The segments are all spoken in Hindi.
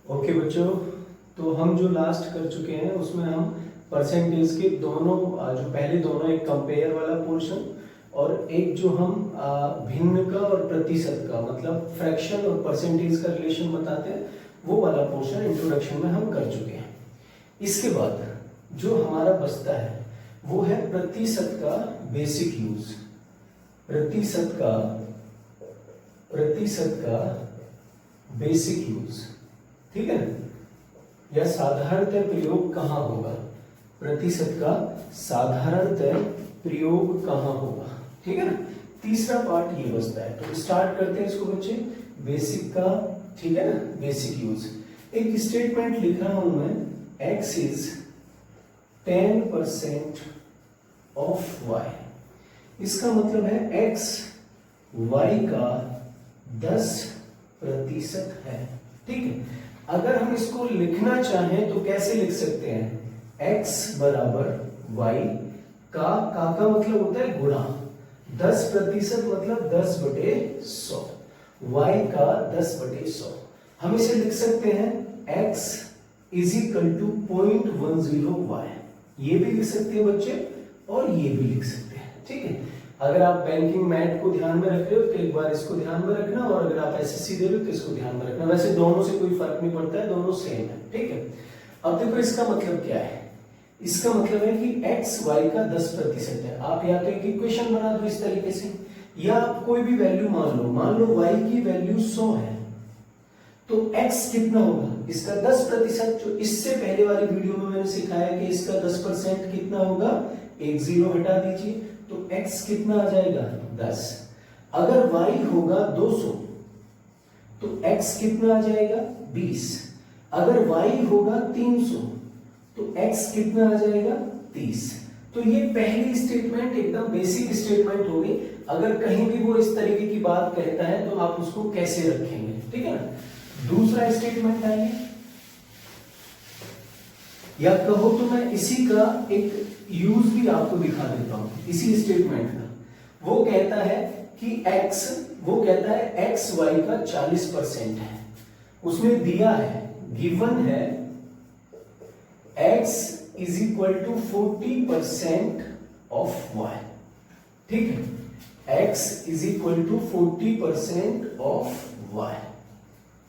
ओके बच्चों, तो हम जो लास्ट कर चुके हैं उसमें हम परसेंटेज के दोनों जो पहले दोनों एक कंपेयर वाला पोर्शन और एक जो हम भिन्न का और प्रतिशत का मतलब फ्रैक्शन और परसेंटेज का रिलेशन बताते हैं वो वाला पोर्शन इंट्रोडक्शन में हम कर चुके हैं। इसके बाद जो हमारा बचता है वो है प्रतिशत का बेसिक यूज। प्रतिशत का बेसिक यूज, ठीक है ना, यह साधारणतः प्रयोग कहाँ होगा? प्रतिशत का साधारणतः प्रयोग कहाँ होगा, ठीक है ना। तीसरा पार्ट ये बचता है, तो स्टार्ट करते हैं इसको बच्चे। बेसिक का, ठीक है ना, बेसिक यूज। एक स्टेटमेंट लिख रहा हूं मैं, x इज 10% ऑफ y। इसका मतलब है x y का 10% है, ठीक है। अगर हम इसको लिखना चाहें तो कैसे लिख सकते हैं? x बराबर y का मतलब होता है गुणा, 10% मतलब 10/100, y का 10/100। हम इसे लिख सकते हैं x is equal to 0.10y। ये भी लिख सकते हैं बच्चे और ये भी लिख सकते हैं, ठीक है। अगर आप बैंकिंग मैथ को ध्यान में रख रहे हो तो एक बार इसको ध्यान में रखना, और अगर आप एसएससी दे रहे हो तो इसको ध्यान में रखना। वैसे दोनों से कोई फर्क नहीं पड़ता है, दोनों सेम है, ठीक है। अब देखो इसका मतलब क्या है। इसका मतलब है कि x y का 10% है। आप या तो एक इक्वेशन बना दो इस तरीके से, या आप कोई भी वैल्यू मान लो y की वैल्यू 100 है, तो x कितना होगा? इसका 10%। जो इससे पहले वाली वीडियो में मैंने सिखाया कि इसका 10% कितना होगा, एक जीरो हटा दीजिए, तो x कितना आ जाएगा? 10। अगर y होगा 200 तो x कितना आ जाएगा? 20। अगर y होगा 300 तो x कितना आ जाएगा? 30। तो ये पहली स्टेटमेंट एकदम बेसिक स्टेटमेंट होगी। अगर कहीं भी वो इस तरीके की बात कहता है तो आप उसको कैसे रखेंगे, ठीक है ना। दूसरा स्टेटमेंट आएगा, या कहो तो मैं इसी का एक यूज भी आपको दिखा देता हूं, इसी स्टेटमेंट का। वो कहता है कि x y का 40% है। उसमें दिया है, गिवन है x is equal to 40% of y, ठीक है। x is equal to 40% of y,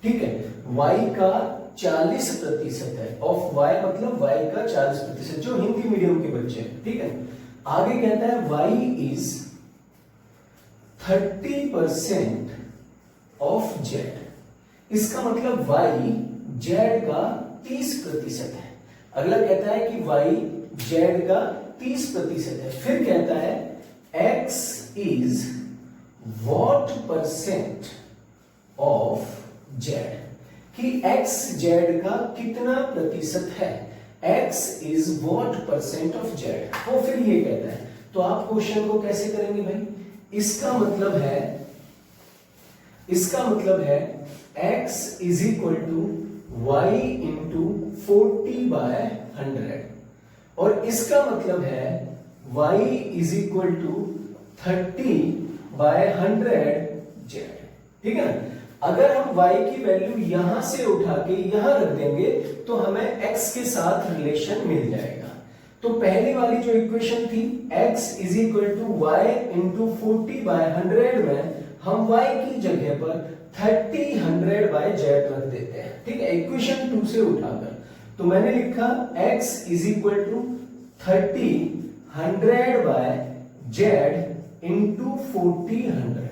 ठीक है। y का 40% है, ऑफ y मतलब y का 40%, जो हिंदी मीडियम के बच्चे हैं, ठीक है। आगे कहता है y इज 30% ऑफ z। इसका मतलब y z का 30% है। अगला कहता है कि y z का 30% है। फिर कहता है x is what % of z, कि x z का कितना प्रतिशत है। x is what % of z। वो फिर ये कहता है, तो आप क्वेश्चन को कैसे करेंगे भाई? इसका मतलब है x is equal to y into 40/100, और इसका मतलब है y is equal to 30/100z, ठीक है ना। अगर हम y की वैल्यू यहां से उठा के यहां रख देंगे तो हमें x के साथ रिलेशन मिल जाएगा। तो पहले वाली जो इक्वेशन थी x is equal to y into 40/100 में हम y की जगह पर 30/100/z रख देते हैं, ठीक है, इक्वेशन 2 से उठाकर। तो मैंने लिखा x is equal to 30/100/z into 40/100।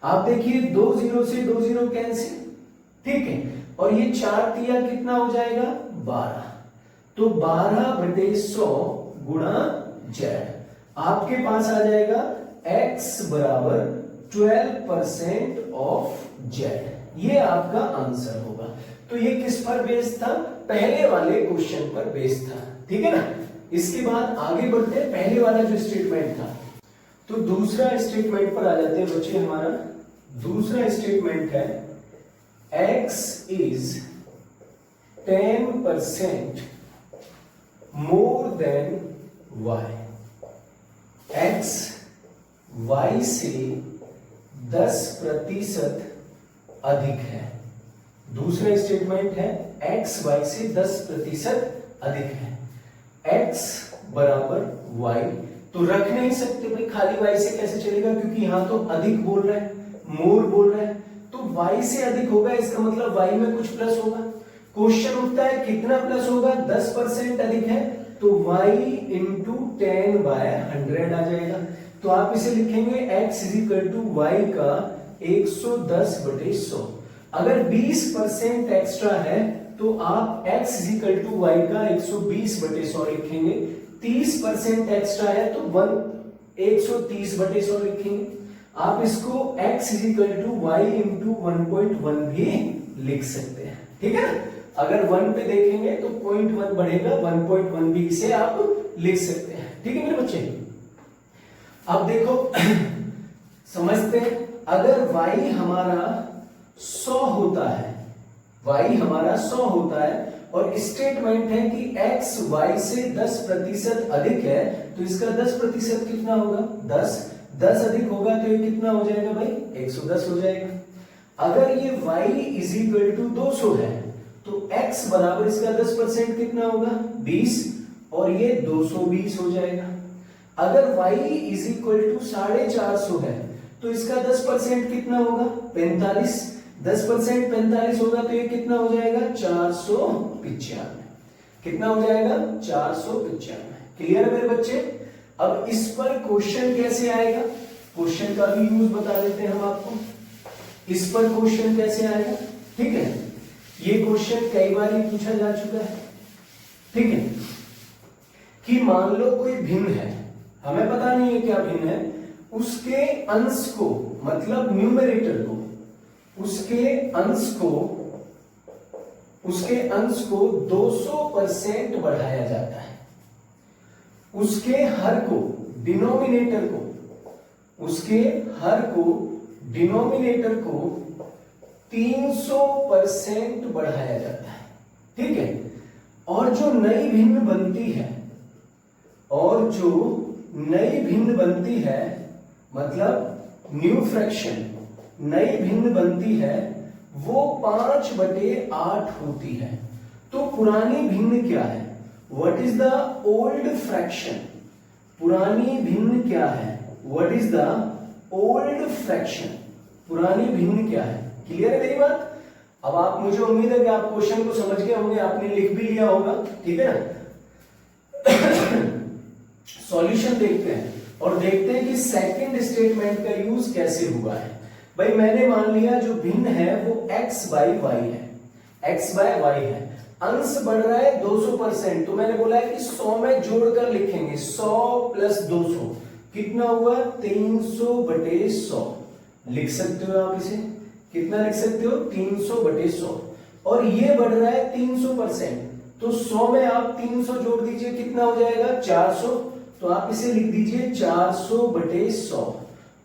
आप देखिए 2 0 से 2 0 कैंसिल, ठीक है, और ये 4 तिया कितना हो जाएगा? 12। तो 12/100 गुणा z। आपके पास आ जाएगा x बराबर 12% ऑफ z। ये आपका आंसर होगा। तो ये किस पर बेस्ड था? पहले वाले क्वेश्चन पर बेस्ड था, ठीक है ना। इसके बाद आगे बढ़ते हैं। पहले वाला जो स्टेटमेंट था, तो दूसरा स्टेटमेंट पर आ जाते हैं बच्चे। हमारा दूसरा स्टेटमेंट है x is 10% more than y। x y से 10% अधिक है। दूसरा स्टेटमेंट है x y से 10% अधिक है। x बराबर y, तो रख नहीं सकते भाई, खाली y से कैसे चलेगा, क्योंकि यहां तो अधिक बोल रहा है, मोर बोल रहा है, तो y से अधिक होगा, इसका मतलब y में कुछ प्लस होगा। क्वेश्चन उठता है कितना प्लस होगा, 10% अधिक है, तो y इंटू 10/100 आ जाएगा। तो आप इसे लिखेंगे x इजिकल टू वाई का 110/100। अगर 20% एक्स्ट्रा है तो आप x इजिकल टू वाई का 120/100 लिखेंगे। 30% एक्स्ट्रा है तो 130/100 लिखेंगे। आप इसको x is equal to y into 1.1 भी लिख सकते हैं, ठीक है ना। अगर 1 पे देखेंगे तो 0.1 बढ़ेगा, 1.1 भी इसे आप लिख सकते हैं, ठीक है मेरे बच्चे। अब देखो समझते हैं, अगर y हमारा 100 होता है, y हमारा 100 होता है और स्टेटमेंट है कि x y से 10% अधिक है, तो इसका 10% कितना होगा, 10 अधिक होगा तो ये कितना हो जाएगा भाई, 110 हो जाएगा। अगर ये y इजिकल टू 200 है तो x बराबर इसका 10% कितना होगा, 20, और ये 220 हो जाएगा। अगर y इज इक्वल टू 450 है तो इसका 10% कितना होगा, 45, 10% 45 होगा तो ये कितना हो जाएगा, 495। कितना हो जाएगा, 495। क्लियर है मेरे बच्चे। अब इस पर क्वेश्चन कैसे आएगा, क्वेश्चन का भी यूज बता देते हैं हम आपको। इस पर क्वेश्चन कैसे आएगा, ठीक है, ये क्वेश्चन कई बार ही पूछा जा चुका है, ठीक है, कि मान लो कोई भिन्न है, हमें पता नहीं है क्या भिन्न है, उसके अंश को, मतलब न्यूमरेटर को, उसके अंश को 200% बढ़ाया जाता है, उसके हर को, डिनोमिनेटर को, उसके हर को, डिनोमिनेटर को 300% बढ़ाया जाता है, ठीक है। और जो नई भिन्न बनती है, मतलब न्यू फ्रैक्शन नई भिन्न बनती है, वो 5/8 होती है। तो पुरानी भिन्न क्या है, what is the old fraction, पुरानी भिन्न क्या है, what is the old fraction, पुरानी भिन्न क्या है। क्लियर है मेरी बात। अब आप, मुझे उम्मीद है कि आप क्वेश्चन को समझ गए होंगे, आपने लिख भी लिया होगा, ठीक है ना। सॉल्यूशन देखते हैं और देखते हैं कि सेकंड स्टेटमेंट का यूज कैसे हुआ है। भाई मैंने मान लिया जो भिन्न है वो x/y है, x/y है, अंश बढ़ रहा है 200%, तो मैंने बोला है कि 100 में जोड़कर लिखेंगे, 100 + 200 कितना हुआ, 300/100 लिख सकते हो आप इसे, कितना लिख सकते हो, 300/100। और ये बढ़ रहा है 300%, तो 100 में आप 300 जोड़ दीजिए, कितना हो जाएगा, 400, तो आप इसे लिख दीजिए 400/100।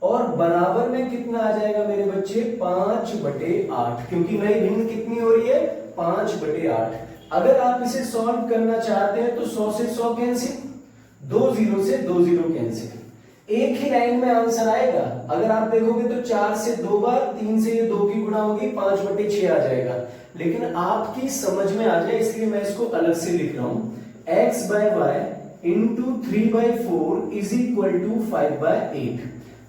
और बराबर में कितना आ जाएगा मेरे बच्चे, 5/8, क्योंकि नई भिन्न कितनी हो रही है, 5/8। अगर आप इसे सॉल्व करना चाहते हैं तो 100 से 100 कैंसिल, 2 0 से 2 0 कैंसिल, एक ही लाइन में आंसर आएगा। अगर आप देखोगे तो 4 से 2 बार, 3 से ये 2 की गुणा होगी, 5/6 आ जाएगा। लेकिन आपकी समझ में आ जाए इसलिए मैं इसको अलग से लिख रहा हूं, x/y into 3/4 is equal to 5/8।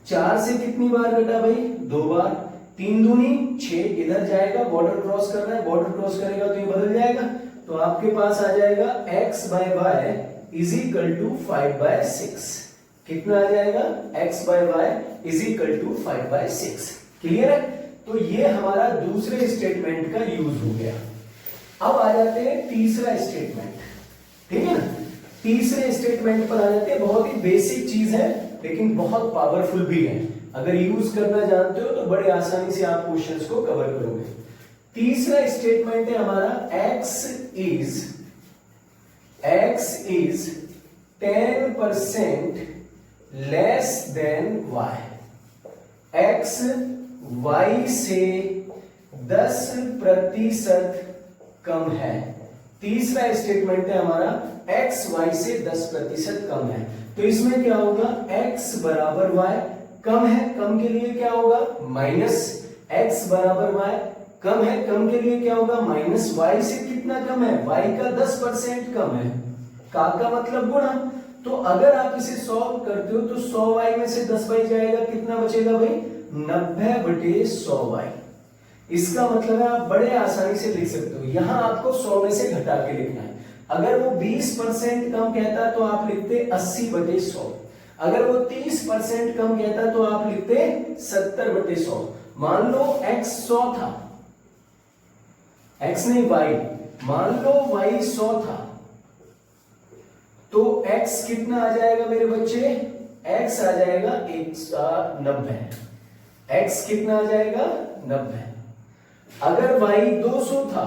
4 से कितनी बार घटा भाई, 2 बार, 3 दूनी 6, इधर जाएगा, बॉर्डर क्रॉस कर रहा है, बॉर्डर क्रॉस करेगा तो ये बदल जाएगा, तो आपके पास आ जाएगा x/y इज इक्वल टू 5/6। कितना आ जाएगा, x/y is equal to 5/6। Clear है। तो ये हमारा दूसरे स्टेटमेंट का यूज हो गया। अब आ जाते हैं तीसरा स्टेटमेंट, ठीक है ना। तीसरे स्टेटमेंट पर आ जाते हैं, बहुत ही बेसिक चीज है लेकिन बहुत पावरफुल भी है। अगर यूज करना जानते हो तो बड़े आसानी से आप क्वेश्चंस को कवर करोगे। तीसरा स्टेटमेंट है हमारा x is 10% less than y, x y से 10% कम है। तीसरा स्टेटमेंट है हमारा x y से 10% कम है, तो इसमें क्या होगा, x बराबर y, कम है, कम के लिए क्या होगा, माइनस, x बराबर y, कम है, कम के लिए क्या होगा, माइनस वाई से कितना कम है, वाई का 10% कम है, का मतलब गुणा। तो अगर आप इसे सॉल्व करते हो तो 100 वाई में से 10 वाई जाएगा, कितना बचेगा भाई, 90/100 वाई। इसका मतलब है आप बड़े आसानी से लिख सकते हो। यहां आपको 100 में से घटा के लिखना है। अगर वो 20% कम कहता तो आप लिखते 80/100, अगर वो 30% कम कहता तो आप लिखते 70/100। मान लो x 100 था, x नहीं y, मान लो y 100 था, तो x कितना आ जाएगा मेरे बच्चे, x आ जाएगा 90, x कितना आ जाएगा 90। अगर y 200 था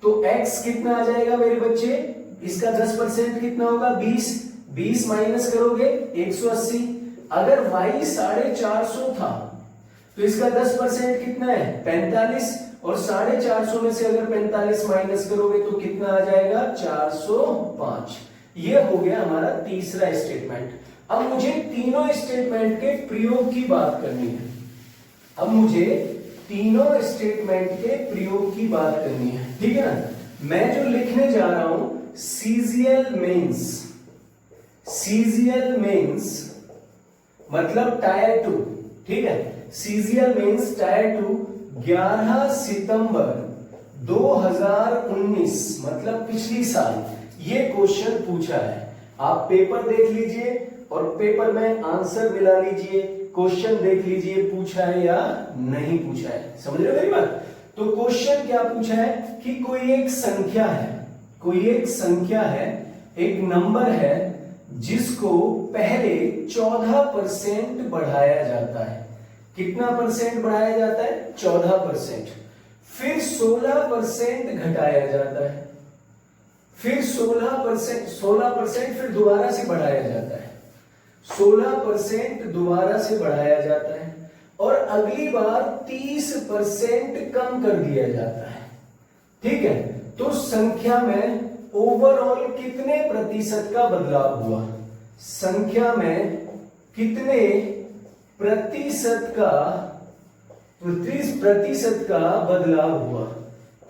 तो x कितना आ जाएगा मेरे बच्चे, इसका 10% कितना होगा, 20 माइनस करोगे 180। अगर y 450 था तो इसका 10% कितना है, 45, और 450 में से अगर 45 माइनस करोगे तो कितना आ जाएगा, 405। ये हो गया हमारा तीसरा स्टेटमेंट। अब मुझे तीनों स्टेटमेंट के प्रयोग की बात करनी है। अब मुझे तीनों स्टेटमेंट के प्रयोग की बात करनी है, ठीक है ना। मैं जो लिखने जा रहा हूं, सीजीएल मेंस मतलब टायर 2, ठीक है। सीजीएल मेंस टायर 2 11 सितंबर 2019 मतलब पिछली साल ये क्वेश्चन पूछा है। आप पेपर देख लीजिए और पेपर में आंसर मिला लीजिए, क्वेश्चन देख लीजिए पूछा है या नहीं पूछा है, समझ रहे हो मेरी बात। तो क्वेश्चन क्या पूछा है कि कोई एक संख्या है, एक नंबर है जिसको पहले 14% बढ़ाया जाता है। कितना परसेंट बढ़ाया जाता है, 14%। फिर 16% घटाया जाता है, फिर 16% फिर दोबारा से बढ़ाया जाता है, 16% दोबारा से बढ़ाया जाता है, और अगली बार 30% कम कर दिया जाता है, ठीक है। तो संख्या में ओवरऑल कितने प्रतिशत का बदलाव हुआ, संख्या में कितने प्रतिशत का बदलाव हुआ,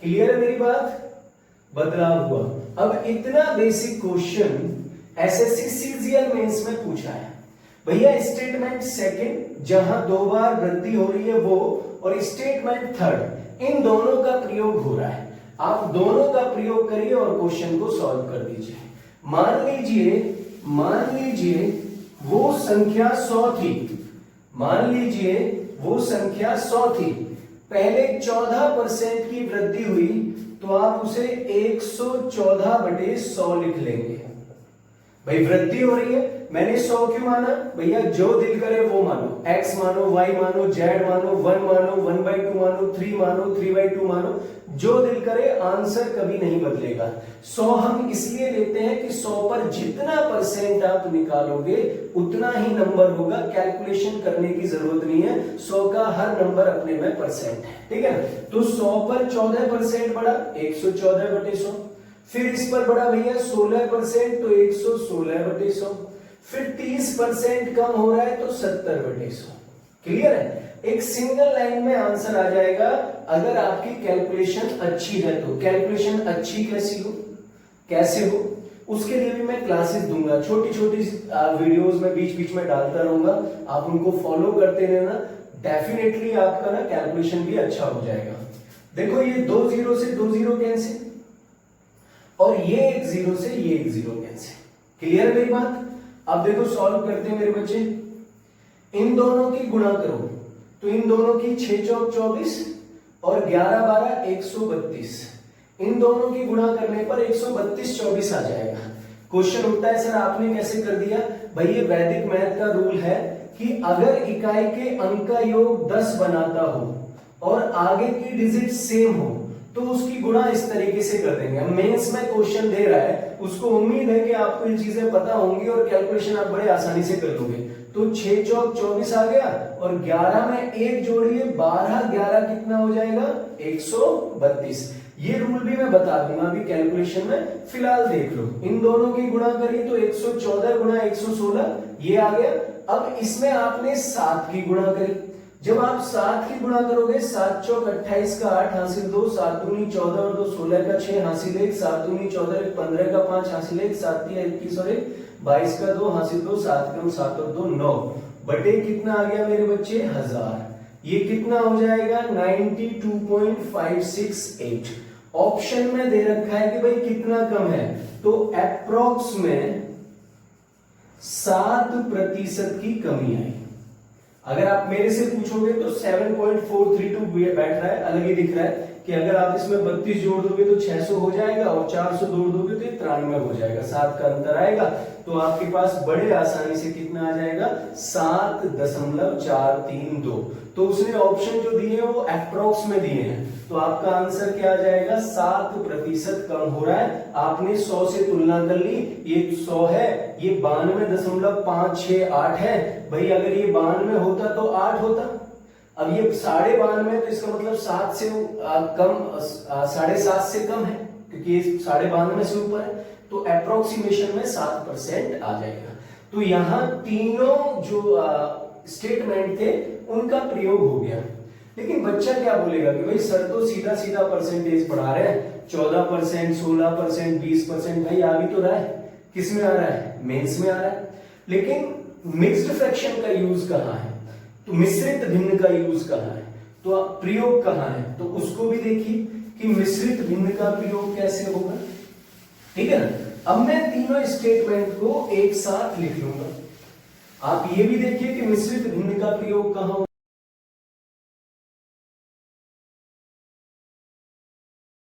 क्लियर है मेरी बात, बदलाव हुआ। अब इतना basic question SSC CGL mains में पूछा है भैया। स्टेटमेंट सेकंड जहां 2 बार वृद्धि हो रही है वो, और स्टेटमेंट थर्ड, इन दोनों का प्रयोग हो रहा है। आप दोनों का प्रयोग करिए और क्वेश्चन को सॉल्व कर दीजिए। मान लीजिए वो संख्या 100 थी, मान लीजिए वो संख्या 100 थी, पहले 14% की वृद्धि हुई तो आप उसे 114/100 लिख लेंगे। भाई वृद्धि हो रही है, मैंने 100 क्यों माना भैया, जो दिल करे वो मानो, x मानो, y मानो, z मानो, 1 मानो, 1/2 मानो, 3 मानो, 3/2 मानो, जो दिल करे, आंसर कभी नहीं बदलेगा। 100 हम इसलिए लेते हैं कि 100 पर जितना परसेंट आप निकालोगे उतना ही नंबर होगा, कैलकुलेशन करने की जरूरत नहीं है, 100 का हर नंबर अपने में परसेंट है, ठीक है। तो 100 पर 14% बढ़ा, 114/100, फिर इस पर बढ़ा भैया 16% तो 116/100, फिर 30% कम हो रहा है तो 70/100, क्लियर है। एक सिंगल लाइन में आंसर आ जाएगा अगर आपकी कैलकुलेशन अच्छी है तो। कैलकुलेशन अच्छी कैसे हो उसके लिए भी मैं क्लासेस दूंगा, छोटी छोटी वीडियोस में बीच बीच में डालता रहूंगा, आप उनको फॉलो करते रहना, डेफिनेटली आपका ना कैलकुलेशन भी अच्छा हो जाएगा। देखो ये 2 0 से 2 0 कैंसिल, और ये 1 0 से ये 1 0 कैंसिल, क्लियर है मेरी बात। अब देखो सॉल्व करते हैं मेरे बच्चे, इन दोनों की गुणा करो तो इन दोनों की 6 चौक 24 और 11 12 132, इन दोनों की गुणा करने पर 132 24 आ जाएगा। क्वेश्चन उठता है सर आपने कैसे कर दिया, भाई ये वैदिक मैथ का रूल है कि अगर इकाई के अंक का योग 10 बनाता हो और आगे की डिजिट सेम हो तो उसकी गुणा इस तरीके से कर देंगे। मेंस में क्वेश्चन दे रहा है, उसको उम्मीद है कि आपको ये चीजें पता होंगी और कैलकुलेशन आप बड़े आसानी से कर लोगे। तो 6 चौक 24 आ गया और 11 में 1 जोड़िए 12 11 कितना हो जाएगा 132। ये रूल भी मैं बता दूंगा अभी कैलकुलेशन में, फिलहाल देख लो। इन दोनों की गुणा करी तो 114 गुणा 116 ये आ गया। अब इसमें आपने 7 की गुणा करी जब आप 7 की गुणा करोगे, 7 चौक 28 का 8 हासिल 2, 7 दूनी 14 और 2 16 का 6 हासिल 1, 7 दूनी 14 1 15 का 5 हासिल 1, 7 तिया 21 और 1 22 का 2 हासिल 2, 7 के 7 और 2 9 बटे कितना आ गया मेरे बच्चे 1000। ये कितना हो जाएगा 92.568। ऑप्शन में दे रखा है कि भाई कितना कम है, तो अप्रोक्स में 7% की कमी आई। अगर आप मेरे से पूछोगे तो 7.432 बैठ रहा है, अलग ही दिख रहा है कि अगर आप इसमें 32 जोड़ दोगे तो 600 हो जाएगा और 400 जोड़ दोगे तो 93 हो जाएगा, 7 का अंतर आएगा। तो आपके पास बड़े आसानी से कितना आ जाएगा 7.432। तो उसने ऑप्शन जो दिए हैं वो अप्रोक्स में दिए हैं, तो आपका आंसर क्या आ जाएगा 7% कम हो रहा है। आपने 100 से तुलना कर ली, ये 100 है, ये 92.568 है। भाई अगर ये 92 होता तो 8 होता, अब ये 92.5 तो इसका मतलब 7 से कम, 7.5 से कम है, क्योंकि ये 92.5 से ऊपर है, तो अप्रोक्सीमेशन में 7% आ जाएगा। तो यहां तीनों जो स्टेटमेंट थे उनका प्रयोग हो गया। लेकिन बच्चा क्या बोलेगा कि भाई सर तो सीधा सीधा परसेंटेज पढ़ा रहे हैं, 14%, 16%, 20%, भाई आ भी तो रहा है, किस में आ रहा है, मेंस में आ रहा है। लेकिन मिक्स्ड फ्रैक्शन का यूज कहां है, तो मिश्रित भिन्न का यूज कहां है, तो प्रयोग कहां है, तो उसको भी देखिए कि मिश्रित भिन्न का प्रयोग कैसे होगा। ठीक है ना। अब मैं तीनों स्टेटमेंट को एक साथ लिख लूंगा। आप ये भी देखिए कि मिश्रित भिन्न का प्रयोग कहां होगा।